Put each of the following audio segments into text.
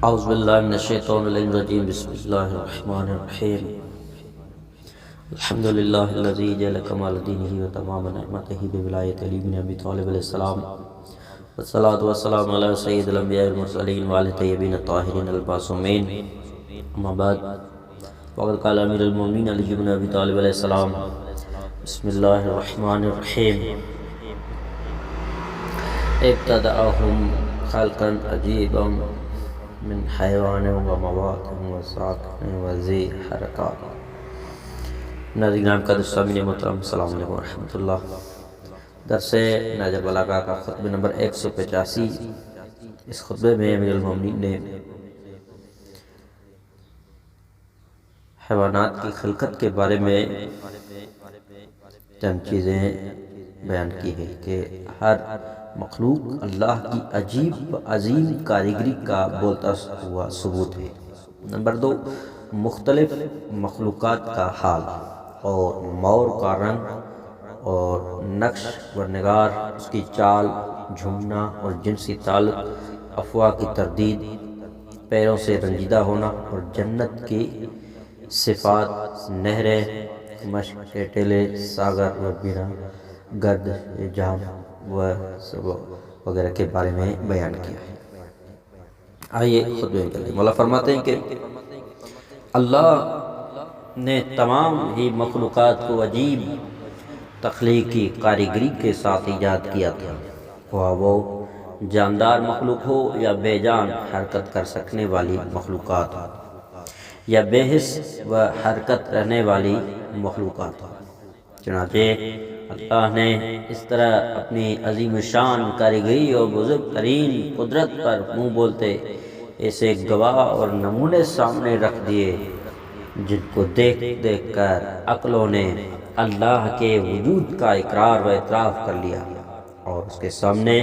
اعوذ باللہ من الشیطان الرجیم بسم اللہ الرحمن الرحیم الحمدللہ الذی جعل کمال دینہ و تمام نعمتہ بولایت علی بن ابی طالب علیہ السلام والصلاة والسلام علی سید الانبیاء والمرسلین وعلی طیبین الطاہرین المعصومین اما بعد وقد قال امیر المومنین علی بن ابی طالب علیہ السلام بسم اللہ الرحمن الرحیم ابتدأهم خلقا عجیبا من حیوان و موات و ساکن و ذی حرکات۔ ناظرین قدر سامعین محترم السلام علیکم ورحمۃ اللہ۔ درس نہج بلاغہ کا خطبہ نمبر 185۔ اس خطبے میں امیر المومنین نے حیوانات کی خلقت کے بارے میں چند چیزیں بیان کی ہیں کہ ہر مخلوق اللہ کی عجیب عظیم کاریگری کا بولتا ہوا ثبوت ہے۔ نمبر 2، مختلف مخلوقات کا حال اور مور کا رنگ اور نقش و نگار، اس کی چال، جھومنا اور جنسی تعلق، افواہ کی تردید، پیروں سے رنجیدہ ہونا اور جنت کی صفات، نہریں، مشک کے ٹیلے، ساگر و بینا، گرد، جام وغیرہ کے بارے میں بیان کیا ہے۔ آئیے خطبے میں چلتے ہیں۔ مولا فرماتے ہیں کہ اللہ نے تمام ہی مخلوقات کو عجیب تخلیقی کاریگری کے ساتھ ایجاد کیا تھا، خواہ وہ جاندار مخلوق ہو یا بے جان حرکت کر سکنے والی مخلوقات ہو یا بے حس و حرکت رہنے والی مخلوقات ہو۔ چنانچہ اللہ نے اس طرح اپنی عظیم شان کاریگری اور بزرگ ترین قدرت پر منہ بولتے ایسے گواہ اور نمونے سامنے رکھ دیے جن کو دیکھ دیکھ کر عقلوں نے اللہ کے وجود کا اقرار و اعتراف کر لیا اور اس کے سامنے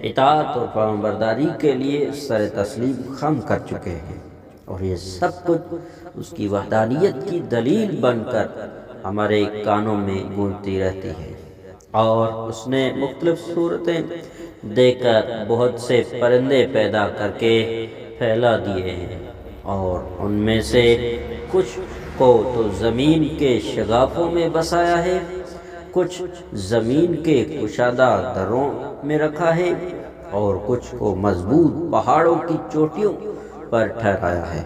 اطاعت اور فرمانبرداری کے لیے سر تسلیم خم کر چکے ہیں، اور یہ سب کچھ اس کی وحدانیت کی دلیل بن کر ہمارے کانوں میں گونجتی رہتی ہے۔ اور اس نے مختلف صورتیں دے کر بہت سے پرندے پیدا کر کے پھیلا دیے ہیں، اور ان میں سے کچھ کو تو زمین کے شگافوں میں بسایا ہے، کچھ زمین کے کشادہ دروں میں رکھا ہے، اور کچھ کو مضبوط پہاڑوں کی چوٹیوں پر ٹھہرایا ہے۔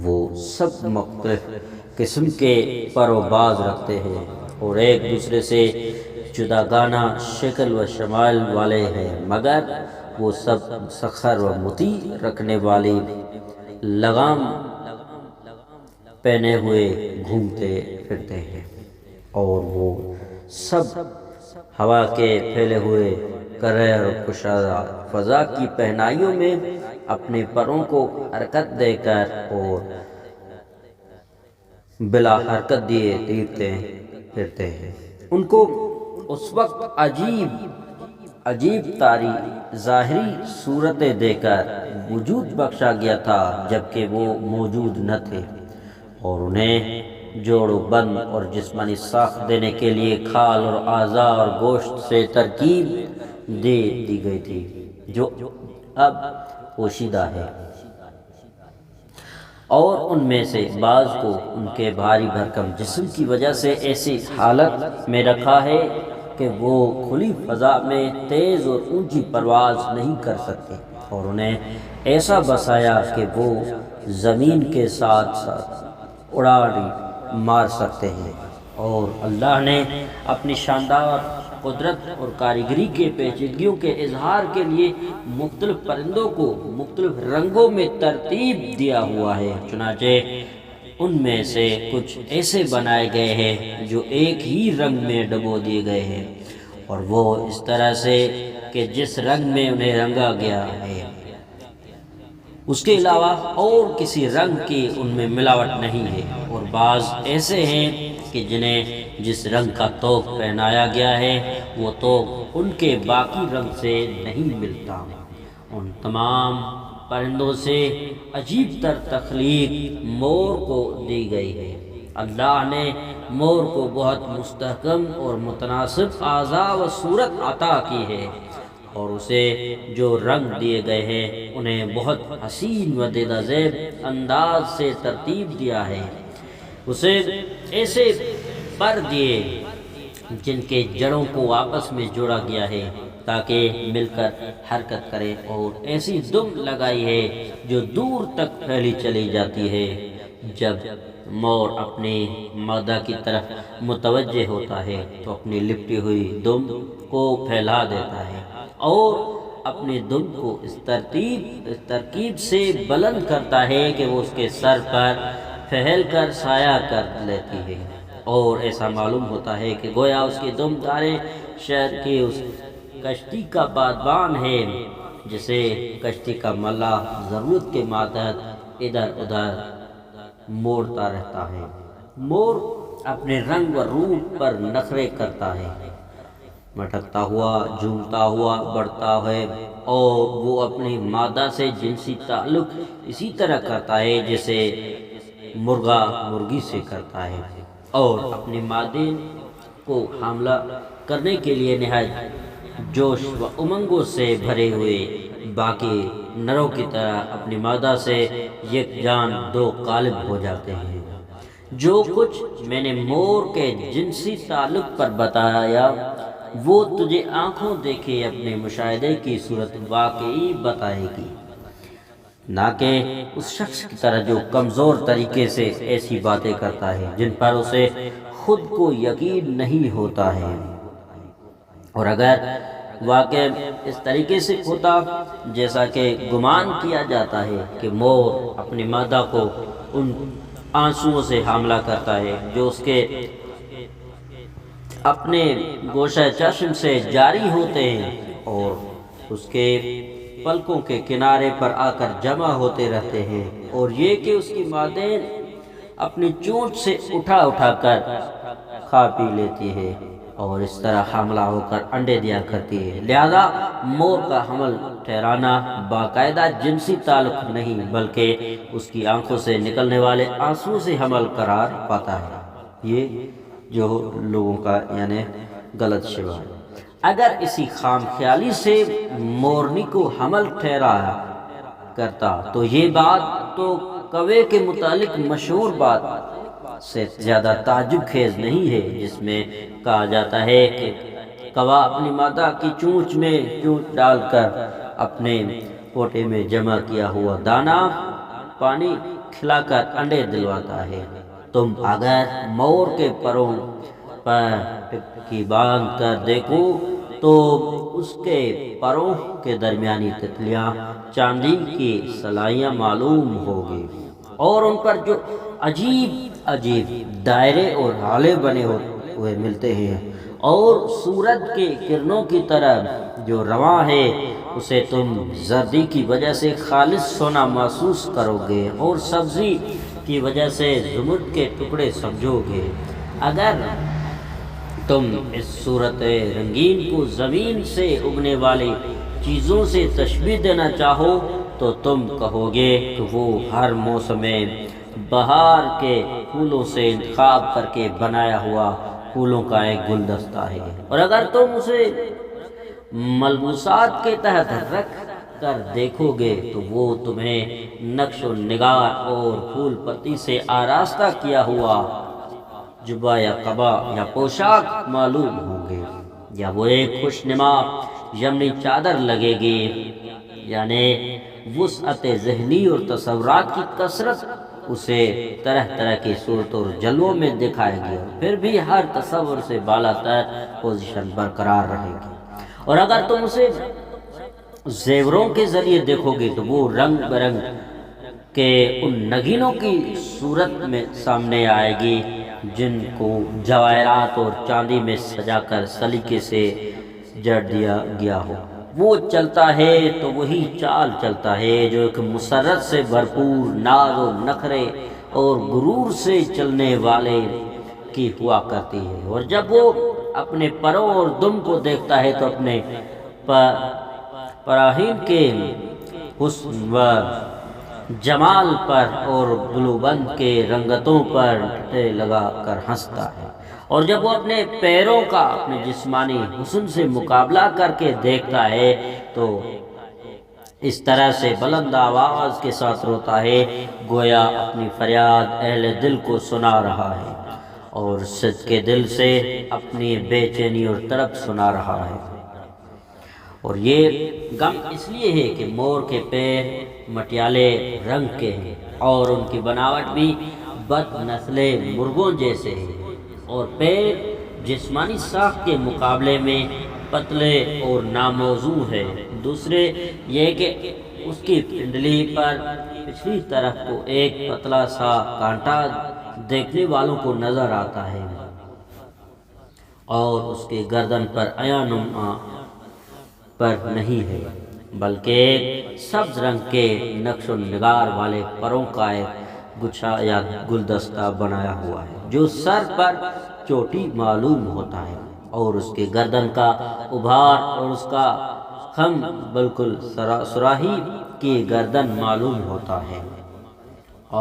وہ سب مختلف قسم کے پر و باز رکھتے ہیں اور ایک دوسرے سے جداگانہ شکل و شمائل والے ہیں، مگر وہ سب مسخر و مطیع رکھنے والی لگام پہنے ہوئے گھومتے پھرتے ہیں، اور وہ سب ہوا کے پھیلے ہوئے کرہ اور کشادہ فضا کی پہنائیوں میں اپنے پروں کو حرکت دے کر اور بلا حرکت دیے تیرتے پھرتے ہیں۔ ان کو اس وقت عجیب طاری ظاہری صورتیں دے کر وجود بخشا گیا تھا جبکہ وہ موجود نہ تھے، اور انہیں جوڑ و بند اور جسمانی ساخت دینے کے لیے کھال اور اعضاء اور گوشت سے ترکیب دے دی گئی تھی جو اب پوشیدہ ہے، اور ان میں سے بعض کو ان کے بھاری بھرکم جسم کی وجہ سے ایسی حالت میں رکھا ہے کہ وہ کھلی فضا میں تیز اور اونچی پرواز نہیں کر سکتے، اور انہیں ایسا بسایا کہ وہ زمین کے ساتھ ساتھ اڑاڑی مار سکتے ہیں۔ اور اللہ نے اپنی شاندار قدرت اور کاریگری کے پیچیدگیوں کے اظہار کے لیے مختلف پرندوں کو مختلف رنگوں میں ترتیب دیا ہوا ہے، چنانچہ ان میں سے کچھ ایسے بنائے گئے ہیں جو ایک ہی رنگ میں ڈبو دیے گئے ہیں، اور وہ اس طرح سے کہ جس رنگ میں انہیں رنگا گیا ہے اس کے علاوہ اور کسی رنگ کی ان میں ملاوٹ نہیں ہے، اور بعض ایسے ہیں کہ جنہیں جس رنگ کا طوق پہنایا گیا ہے وہ طوق ان کے باقی رنگ سے نہیں ملتا۔ ان تمام پرندوں سے عجیب تر تخلیق مور کو دی گئی ہے۔ اللہ نے مور کو بہت مستحکم اور متناسب اعضاء و صورت عطا کی ہے، اور اسے جو رنگ دیے گئے ہیں انہیں بہت حسین و دیدہ زیب انداز سے ترتیب دیا ہے، اسے ایسے پر دیے جن کے جڑوں کو آپس میں جوڑا گیا ہے تاکہ مل کر حرکت کرے، اور ایسی دم لگائی ہے جو دور تک پھیلی چلی جاتی ہے۔ جب مور اپنی مادہ کی طرف متوجہ ہوتا ہے تو اپنی لپٹی ہوئی دم کو پھیلا دیتا ہے اور اپنی دم کو اس ترکیب سے بلند کرتا ہے کہ وہ اس کے سر پر پھیل کر سایہ کر لیتی ہے، اور ایسا معلوم ہوتا ہے کہ گویا اس کی دم دارے شہر کی اس کشتی کا بادبان ہے جسے کشتی کا ملا ضرورت کے ماتحت ادھر ادھر موڑتا رہتا ہے۔ مور اپنے رنگ و روپ پر نخرے کرتا ہے، مٹکتا ہوا، جھومتا ہوا بڑھتا ہے، اور وہ اپنی مادہ سے جنسی تعلق اسی طرح کرتا ہے جیسے مرغا مرغی سے کرتا ہے، اور اپنی مادے کو حاملہ کرنے کے لیے نہایت جوش و امنگوں سے بھرے ہوئے باقی نروں کی طرح اپنی مادہ سے یک جان دو قالب ہو جاتے ہیں۔ جو کچھ میں نے مور کے جنسی تعلق پر بتایا وہ تجھے آنکھوں دیکھے اپنے مشاہدے کی صورت واقعی بتائے گی، نہ کہ اس شخص کی طرح جو کمزور طریقے سے ایسی باتیں کرتا ہے جن پر اسے خود کو یقین نہیں ہوتا ہے۔ اور اگر واقع اس طریقے سے ہوتا جیسا کہ گمان کیا جاتا ہے کہ مور اپنی مادہ کو ان آنسوؤں سے حاملہ کرتا ہے جو اس کے اپنے گوشہ چشم سے جاری ہوتے ہیں اور اس کے پلکوں کے کنارے پر آ کر جمع ہوتے رہتے ہیں، اور یہ کہ اس کی مادیں اپنی چونچ سے اٹھا اٹھا کر کھا پی لیتی ہے اور اس طرح حاملہ ہو کر انڈے دیا کرتی ہے، لہذا مور کا حمل ٹھہرانا باقاعدہ جنسی تعلق نہیں بلکہ اس کی آنکھوں سے نکلنے والے آنسو سے حمل قرار پاتا ہے۔ یہ جو لوگوں کا یعنی غلط شبہ ہے۔ اگر اسی خام خیالی سے مورنی کو حمل ٹھہرا کرتا تو یہ بات تو کوے کے متعلق مشہور بات سے زیادہ تعجب خیز نہیں ہے جس میں کہا جاتا ہے کہ کوا اپنی مادہ کی چونچ میں چونچ ڈال کر اپنے پوٹے میں جمع کیا ہوا دانا پانی کھلا کر انڈے دلواتا ہے۔ تم اگر مور کے پروں پر ٹکی باندھ کر دیکھو تو اس کے پروں کے درمیانی تتلیاں چاندی کی سلائیاں معلوم ہوگی، اور ان پر جو عجیب عجیب دائرے اور ہالے بنے ہوئے ملتے ہیں، اور سورج کے کرنوں کی طرح جو رواں ہے اسے تم زردی کی وجہ سے خالص سونا محسوس کرو گے اور سبزی کی وجہ سے زمرد کے ٹکڑے سمجھو گے۔ اگر تم اس صورت رنگین کو زمین سے اگنے والی چیزوں سے تشبیہ دینا چاہو تو تم کہو گے کہ وہ ہر موسم بہار کے پھولوں سے انتخاب کر کے بنایا ہوا پھولوں کا ایک گلدستہ ہے، اور اگر تم اسے ملبوسات کے تحت رکھ کر دیکھو گے تو وہ تمہیں نقش و نگار اور پھول پتی سے آراستہ کیا ہوا جبہ یا قبا یا پوشاک معلوم ہوں گے، یا وہ ایک خوش نما یمنی چادر لگے گی، یعنی وسعت ذہنی اور تصورات کی کثرت اسے طرح طرح کی صورت اور جلووں میں دکھائے گی، اور پھر بھی ہر تصور سے بالا تر پوزیشن برقرار رہے گی۔ اور اگر تم اسے زیوروں کے ذریعے دیکھو گے تو وہ رنگ برنگ کے ان نگینوں کی صورت میں سامنے آئے گی جن کو جواہرات اور چاندی میں سجا کر سلیقے سے جڑ دیا گیا ہو۔ وہ چلتا ہے تو وہی چال چلتا ہے جو ایک مسرت سے بھرپور ناز و نخرے اور غرور سے چلنے والے کی ہوا کرتی ہے، اور جب وہ اپنے پروں اور دم کو دیکھتا ہے تو اپنے پراہین کے حسن و جمال پر اور گلوبند کے رنگتوں پر ٹٹے لگا کر ہنستا ہے، اور جب وہ اپنے پیروں کا اپنے جسمانی حسن سے مقابلہ کر کے دیکھتا ہے تو اس طرح سے بلند آواز کے ساتھ روتا ہے گویا اپنی فریاد اہل دل کو سنا رہا ہے، اور صدقے دل سے اپنی بے چینی اور تڑپ سنا رہا ہے۔ اور یہ غم اس لیے ہے کہ مور کے پیر مٹیالے رنگ کے ہیں، اور ان کی بناوٹ بھی بد نسلے مرغوں جیسے ہیں، اور پیر جسمانی ساخت کے مقابلے میں پتلے اور ناموزوں ہے۔ دوسرے یہ کہ اس کی پنڈلی پر پچھلی طرف کو ایک پتلا سا کانٹا دیکھنے والوں کو نظر آتا ہے، اور اس کے گردن پر عیانما پر نہیں ہے بلکہ ایک سبز رنگ کے نقش و نگار والے پروں کا ایک گچھا یا گلدستہ بنایا ہوا ہے جو سر پر چوٹی معلوم ہوتا ہے، اور اس کے گردن کا ابھار اور اس کا خم بالکل سراہی کی گردن معلوم ہوتا ہے،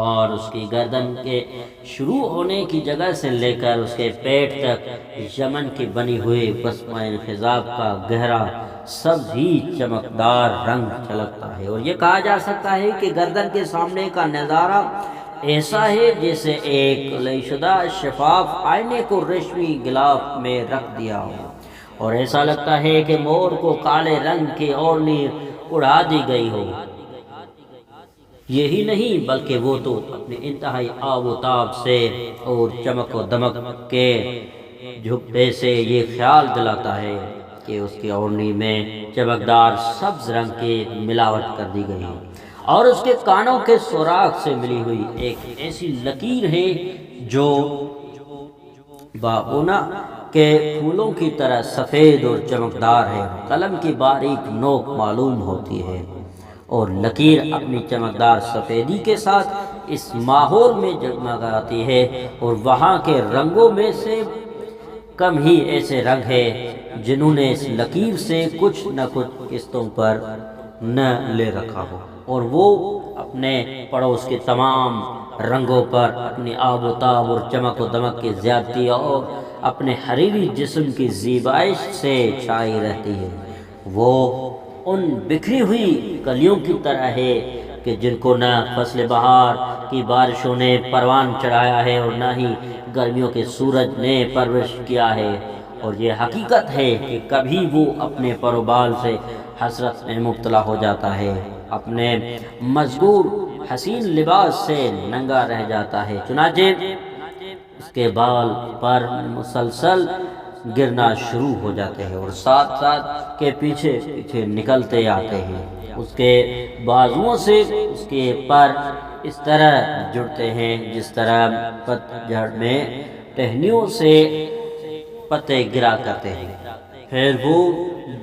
اور اس کی گردن کے شروع ہونے کی جگہ سے لے کر اس کے پیٹ تک یمن کی بنی ہوئی بسمہ انخزاب کا گہرا سبز ہی چمکدار رنگ چھلکتا ہے، اور یہ کہا جا سکتا ہے کہ گردن کے سامنے کا نظارہ ایسا ہے جیسے ایک لئی شدہ شفاف آئینے کو ریشمی غلاف میں رکھ دیا ہو، اور ایسا لگتا ہے کہ مور کو کالے رنگ کی اوڑھنی اڑا دی گئی ہو۔ یہی نہیں بلکہ وہ تو اپنے انتہائی آب و تاب سے اور چمک و دمک کے جھکتے سے یہ خیال دلاتا ہے کہ اس کی اوڑھنی میں چمکدار سبز رنگ کی ملاوٹ کر دی گئی ہے، اور اس کے کانوں کے سوراخ سے ملی ہوئی ایک ایسی لکیر ہے جو باغونا کے پھولوں کی طرح سفید اور چمکدار ہے، قلم کی باریک نوک معلوم ہوتی ہے، اور لکیر اپنی چمکدار سفیدی کے ساتھ اس ماحول میں جگمگاتی ہے، اور وہاں کے رنگوں میں سے کم ہی ایسے رنگ ہیں جنہوں نے اس لکیر سے کچھ نہ کچھ قسطوں پر نہ لے رکھا ہو، اور وہ اپنے پڑوس کے تمام رنگوں پر اپنی آب و تاب اور چمک و دمک کی زیادتی اور اپنے حریری جسم کی زیبائش سے چھائی رہتی ہے۔ وہ ان بکھری ہوئی کلیوں کی طرح ہے کہ جن کو نہ فصل بہار کی بارشوں نے پروان چڑھایا ہے اور نہ ہی گرمیوں کے سورج نے پرورش کیا ہے، اور یہ حقیقت ہے کہ کبھی وہ اپنے پر و بال سے حسرت میں مبتلا ہو جاتا ہے، اپنے مذکور حسین لباس سے ننگا رہ جاتا ہے، چنانچہ اس کے بال پر مسلسل گرنا شروع ہو جاتے ہیں اور ساتھ ساتھ کے پیچھے پیچھے نکلتے آتے ہیں، اس کے بازوؤں سے اس کے پر اس طرح جڑتے ہیں جس طرح پتجھڑ میں ٹہنیوں سے پتے گرا کرتے ہیں، پھر وہ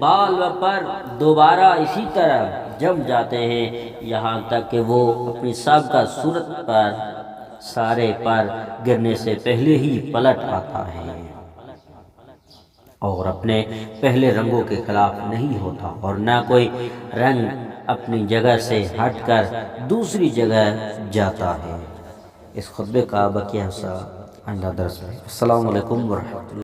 بال و پر دوبارہ اسی طرح جم جاتے ہیں یہاں تک کہ وہ اپنی سابقہ صورت پر سارے پر گرنے سے پہلے ہی پلٹ آتا ہے اور اپنے پہلے رنگوں کے خلاف نہیں ہوتا، اور نہ کوئی رنگ اپنی جگہ سے ہٹ کر دوسری جگہ جاتا ہے۔ اس خطبے کا بقیہ حصہ آئندہ درس میں۔ السلام علیکم ورحمۃ اللہ۔